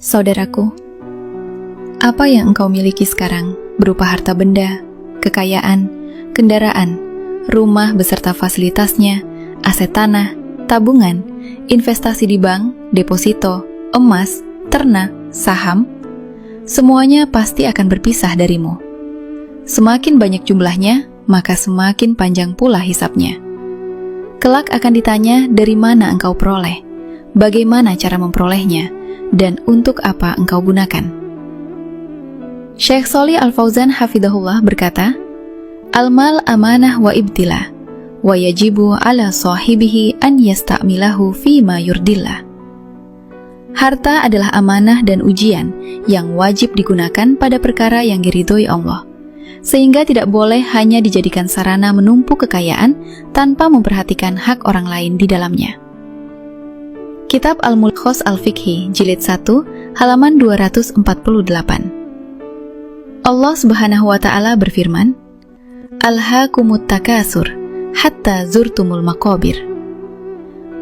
Saudaraku, apa yang engkau miliki sekarang berupa harta benda, kekayaan, kendaraan, rumah beserta fasilitasnya, aset tanah, tabungan, investasi di bank, deposito, emas, ternak, saham, semuanya pasti akan berpisah darimu. Semakin banyak jumlahnya, maka semakin panjang pula hisapnya. Kelak akan ditanya dari mana engkau peroleh, bagaimana cara memperolehnya, dan untuk apa engkau gunakan. Syekh Shalih Al-Fauzan hafidhahullah berkata, Al-mal amanah wa ibtila, wa yajibu ala sahibihi an yasta'milahu fima yurdillah. Harta adalah amanah dan ujian yang wajib digunakan pada perkara yang diridhoi Allah, sehingga tidak boleh hanya dijadikan sarana menumpuk kekayaan tanpa memperhatikan hak orang lain di dalamnya. Kitab Al-Mulkhos Al-Fiqhi, Jilid 1, halaman 248. Allah Subhanahu wa Ta'ala berfirman, Alhaakumut takasur, hatta zurtumul maqabir.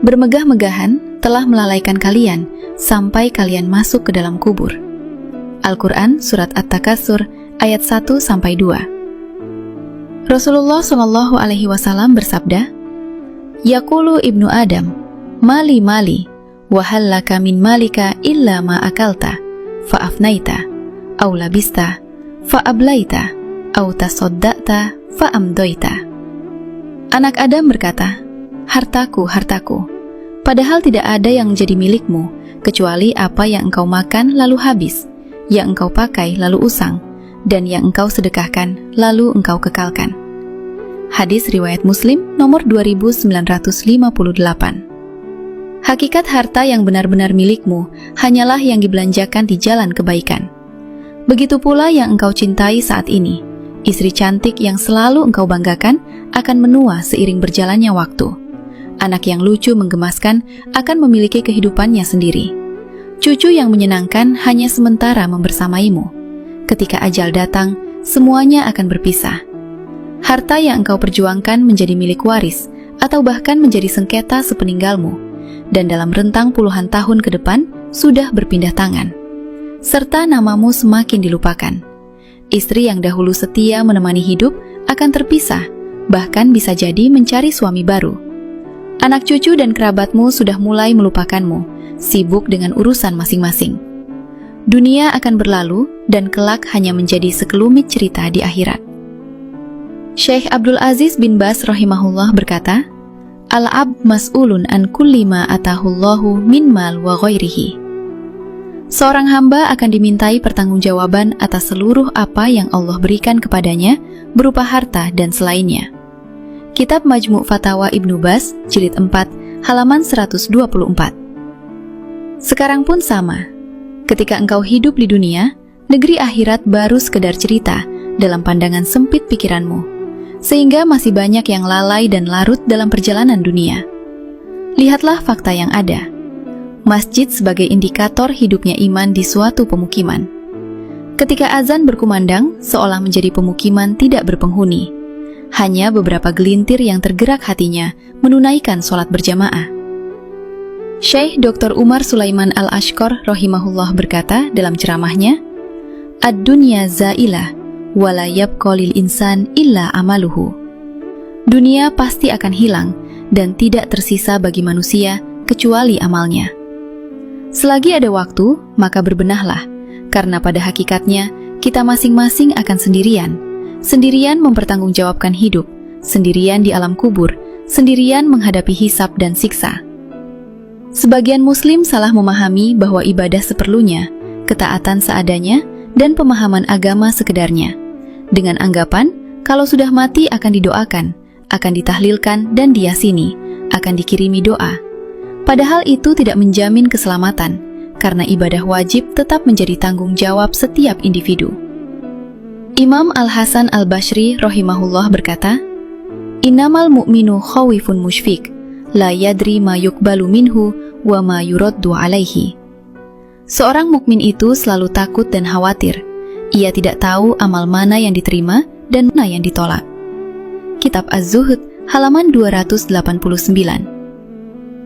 Bermegah-megahan telah melalaikan kalian sampai kalian masuk ke dalam kubur. Al-Quran Surat At-Takasur ayat 1-2. Rasulullah SAW bersabda, Yaqulu ibnu Adam, Mali mali, wahallaka min malika illa ma akalta, fa'afnaita, au labista, fa'ablaita, au tasodda'ta, fa'amdoita. Anak Adam berkata, hartaku, hartaku, padahal tidak ada yang menjadi milikmu, kecuali apa yang engkau makan lalu habis, yang engkau pakai lalu usang, dan yang engkau sedekahkan lalu engkau kekalkan. Hadis riwayat Muslim nomor 2958. Hakikat harta yang benar-benar milikmu hanyalah yang dibelanjakan di jalan kebaikan. Begitu pula yang engkau cintai saat ini, istri cantik yang selalu engkau banggakan akan menua seiring berjalannya waktu. Anak yang lucu menggemaskan akan memiliki kehidupannya sendiri. Cucu yang menyenangkan hanya sementara membersamaimu. Ketika ajal datang, semuanya akan berpisah. Harta yang engkau perjuangkan menjadi milik waris atau bahkan menjadi sengketa sepeninggalmu, dan dalam rentang puluhan tahun ke depan sudah berpindah tangan, serta namamu semakin dilupakan. Istri yang dahulu setia menemani hidup akan terpisah, bahkan bisa jadi mencari suami baru. Anak cucu dan kerabatmu sudah mulai melupakanmu, sibuk dengan urusan masing-masing. Dunia akan berlalu dan kelak hanya menjadi sekelumit cerita di akhirat. Syekh Abdul Aziz bin Baz rahimahullah berkata, Al-abd mas'ulun an kulli ma atahullahu min mal wa ghairihi. Seorang hamba akan dimintai pertanggungjawaban atas seluruh apa yang Allah berikan kepadanya berupa harta dan selainnya. Kitab Majmu' Fatawa Ibnu Baz, Jilid 4, halaman 124. Sekarang pun sama. Ketika engkau hidup di dunia, negeri akhirat baru sekedar cerita dalam pandangan sempit pikiranmu, sehingga masih banyak yang lalai dan larut dalam perjalanan dunia. Lihatlah fakta yang ada. Masjid sebagai indikator hidupnya iman di suatu pemukiman. Ketika azan berkumandang, seolah menjadi pemukiman tidak berpenghuni. Hanya beberapa gelintir yang tergerak hatinya menunaikan sholat berjamaah. Syekh Dr. Umar Sulaiman Al-Ashqar rahimahullah berkata dalam ceramahnya, Ad-dunya za'ilah, wala yabqa lil insan illa amaluhu. Dunia pasti akan hilang dan tidak tersisa bagi manusia kecuali amalnya. Selagi ada waktu, maka berbenahlah, karena pada hakikatnya kita masing-masing akan sendirian mempertanggungjawabkan hidup, sendirian di alam kubur, sendirian menghadapi hisab dan siksa. Sebagian muslim salah memahami bahwa ibadah seperlunya, ketaatan seadanya, dan pemahaman agama sekedarnya, dengan anggapan kalau sudah mati akan didoakan, akan ditahlilkan dan diyasini, akan dikirimi doa. Padahal itu tidak menjamin keselamatan, karena ibadah wajib tetap menjadi tanggung jawab setiap individu. Imam Al-Hasan Al-Bashri rahimahullah berkata, Innamal mu'minu khawifun musyfik, la yadri ma yukbalu minhu wa ma yuraddu alaihi. Seorang mukmin itu selalu takut dan khawatir. Ia tidak tahu amal mana yang diterima dan mana yang ditolak. Kitab Az-Zuhud, halaman 289.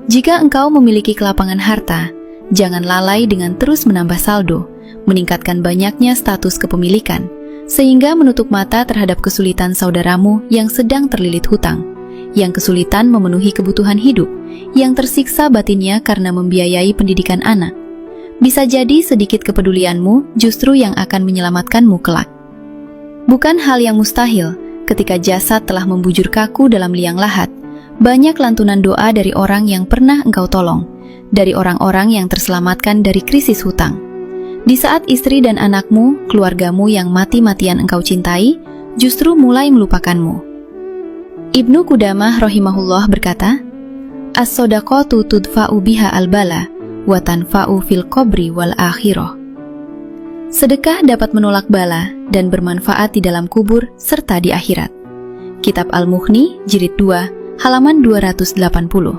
Jika engkau memiliki kelapangan harta, Jangan lalai dengan terus menambah saldo, meningkatkan banyaknya status kepemilikan, sehingga menutup mata terhadap kesulitan saudaramu yang sedang terlilit hutang, yang kesulitan memenuhi kebutuhan hidup, yang tersiksa batinnya karena membiayai pendidikan anak. Bisa jadi sedikit kepedulianmu justru yang akan menyelamatkanmu kelak. Bukan hal yang mustahil, ketika jasad telah membujur kaku dalam liang lahat, banyak lantunan doa dari orang yang pernah engkau tolong, dari orang-orang yang terselamatkan dari krisis hutang. Di saat istri dan anakmu, keluargamu yang mati-matian engkau cintai, justru mulai melupakanmu. Ibnu Qudamah rahimahullah berkata, "As-sodaqatu tudfa'u biha al-bala, wa tanfa'u fil qabri wal akhirah." Sedekah dapat menolak bala dan bermanfaat di dalam kubur serta di akhirat. Kitab Al-Mughni, Jilid 2, halaman 280.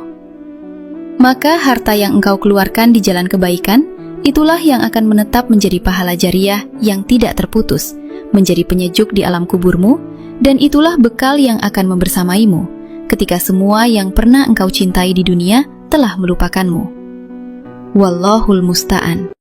Maka harta yang engkau keluarkan di jalan kebaikan, itulah yang akan menetap menjadi pahala jariah yang tidak terputus, menjadi penyejuk di alam kuburmu, dan itulah bekal yang akan membersamaimu ketika semua yang pernah engkau cintai di dunia telah melupakanmu. Wallahul musta'an.